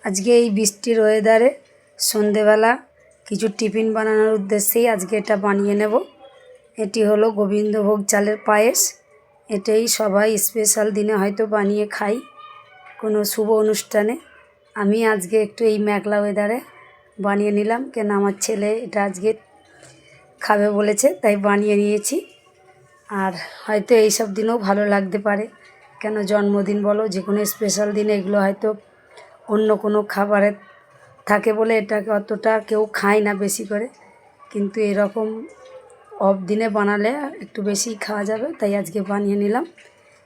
আজকে এই বৃষ্টির ওয়েদারে সন্ধেবেলা কিছু টিফিন বানানোর উদ্দেশ্যেই আজকে এটা বানিয়ে নেব। এটি হলো গোবিন্দভোগ চালের পায়েস। এটাই সবাই স্পেশাল দিনে হয়তো বানিয়ে খাই, কোনো শুভ অনুষ্ঠানে। আমি আজকে একটু এই মেঘলা ওয়েদারে বানিয়ে নিলাম, কেন আমার ছেলে এটা আজকে খাবে বলেছে, তাই বানিয়ে নিয়েছি। আর হয়তো এইসব দিনেও ভালো লাগতে পারে, কেন জন্মদিন বলো যে কোনো স্পেশাল দিনে এগুলো হয়তো অন্য কোনো খাবারে থাকে বলে এটাকে অতটা কেউ খায় না বেশি করে, কিন্তু এরকম অফ দিনে বানালে একটু বেশি খাওয়া যাবে, তাই আজকে বানিয়ে নিলাম।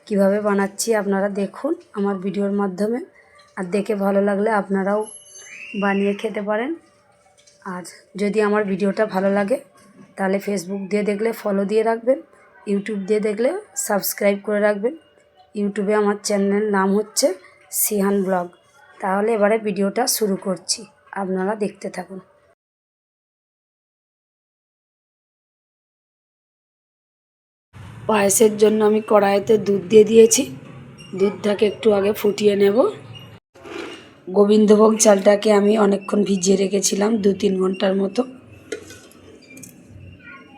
কিভাবে বানাচ্ছি আপনারা দেখুন আমার ভিডিওর মাধ্যমে, আর দেখে ভালো লাগলে আপনারাও বানিয়ে খেতে পারেন। আর যদি আমার ভিডিওটা ভালো লাগে তাহলে ফেসবুক দিয়ে দেখলে ফলো দিয়ে রাখবেন, ইউটিউব দিয়ে দেখলে সাবস্ক্রাইব করে রাখবেন। ইউটিউবে আমার চ্যানেলের নাম হচ্ছে সিহান ব্লগ। তাহলে এবারে ভিডিওটা শুরু করছি, আপনারা দেখতে থাকুন। পায়েসের জন্য আমি কড়াইতে দুধ দিয়ে দিয়েছি। দুধটাকে একটু আগে ফুটিয়ে নেব। গোবিন্দভোগ চালটাকে আমি অনেকক্ষণ ভিজিয়ে রেখেছিলাম, 2-3 ঘন্টার মতো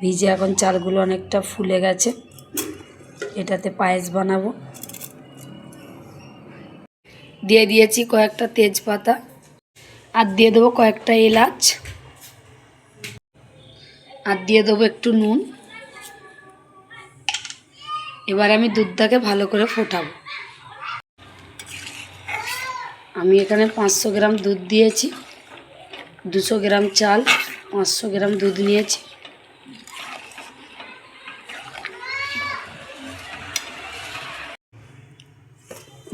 ভিজে এখন চালগুলো অনেকটা ফুলে গেছে। এটাতে পায়েস বানাবো। দিয়ে দিয়েছি কয়েকটা তেজপাতা, আর দিয়ে দেবো কয়েকটা এলাচ, আর দিয়ে দেবো একটু নুন। এবার আমি দুধটাকে ভালো করে ফোটাবো। আমি এখানে 500 গ্রাম দুধ দিয়েছি, 200 গ্রাম চাল, 500 গ্রাম দুধ নিয়েছি।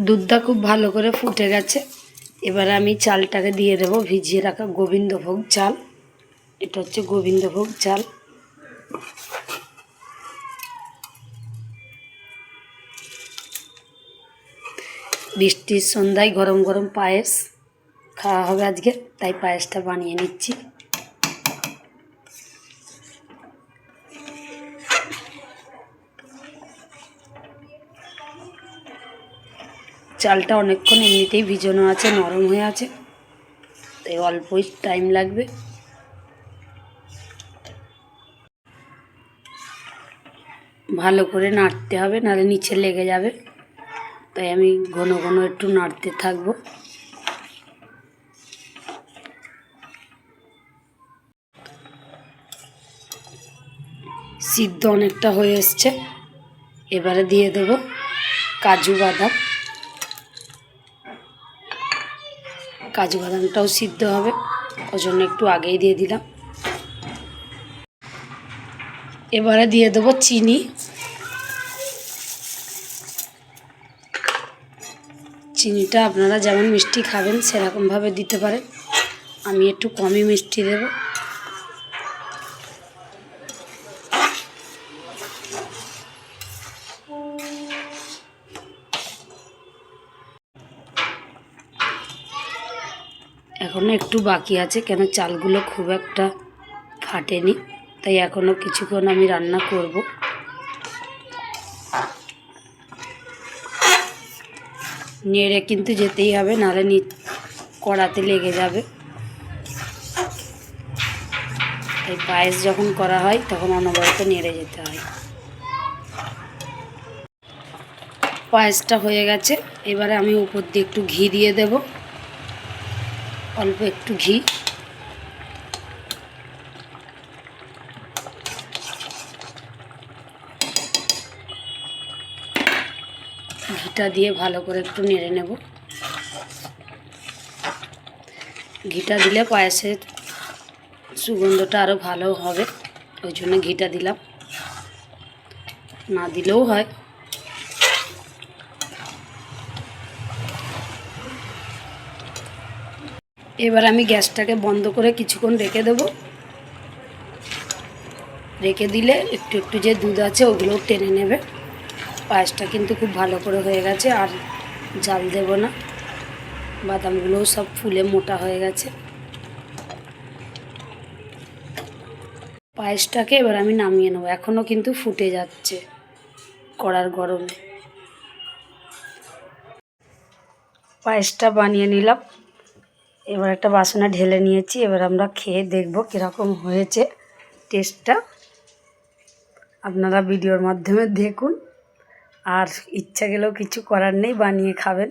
দুধটা খুব ভালো করে ফুটে গেছে। এবারে আমি চালটাকে দিয়ে দেব, ভিজিয়ে রাখা গোবিন্দভোগ চাল। এটা হচ্ছে গোবিন্দভোগ চাল। বৃষ্টির সন্ধ্যায় গরম গরম পায়েস খাওয়া হবে আজকে, তাই পায়েসটা বানিয়ে নিচ্ছি। চালটা অনেকক্ষণ এমনিতেই ভিজানো আছে, নরম হয়ে আছে, তাই অল্পই টাইম লাগবে। ভালো করে নাড়তে হবে, নাহলে নিচে লেগে যাবে, তাই আমি ঘন ঘন একটু নাড়তে থাকবো। সিদ্ধ অনেকটা হয়ে এসছে। এবারে দিয়ে দেব কাজু বাদাম। কাজু বাদামটাও সিদ্ধ হবে, ওই জন্য একটু আগেই দিয়ে দিলাম। এবারে দিয়ে দেবো চিনি। চিনিটা আপনারা যেমন মিষ্টি খাবেন সেরকমভাবে দিতে পারেন, আমি একটু কমই মিষ্টি দেব। এখনও একটু বাকি আছে, কেন চালগুলো খুব একটা ফাটেনি, তাই এখনও কিছুক্ষণ আমি রান্না করব। নেড়ে কিন্তু যেতেই হবে, নাহলে কড়াতে লেগে যাবে। এই পায়েস যখন করা হয় তখন অনবরত নেড়ে যেতে হয়। পায়েসটা হয়ে গেছে। এবারে আমি উপর দিয়ে একটু ঘি দিয়ে দেব, অল্প একটু ঘি। ঘিটা দিয়ে ভালো করে একটু নেড়ে নেব। ঘিটা দিলে পায়েসের সুগন্ধটা আরও ভালো হবে, ওই জন্য ঘিটা দিলাম, না দিলেও হয়। এবার আমি গ্যাসটাকে বন্ধ করে কিছুক্ষণ রেখে দেব। রেখে দিলে একটু একটু যে দুধ আছে ওগুলোও টেনে নেবে। পায়েসটা কিন্তু খুব ভালো করে হয়ে গেছে, আর জাল দেব না। বাদামগুলোও সব ফুলে মোটা হয়ে গেছে। পায়েসটাকে এবার আমি নামিয়ে নেব, এখনও কিন্তু ফুটে যাচ্ছে কড়ার গরমে। পায়েসটা বানিয়ে নিলাম। এবার একটা বাসনে ঢেলে নিয়েছি। এবার আমরা খেয়ে দেখব কীরকম হয়েছে টেস্টটা। আপনারা ভিডিওর মাধ্যমে দেখুন, আর ইচ্ছা গেলেও কিছু করার নেই, বানিয়ে খাবেন।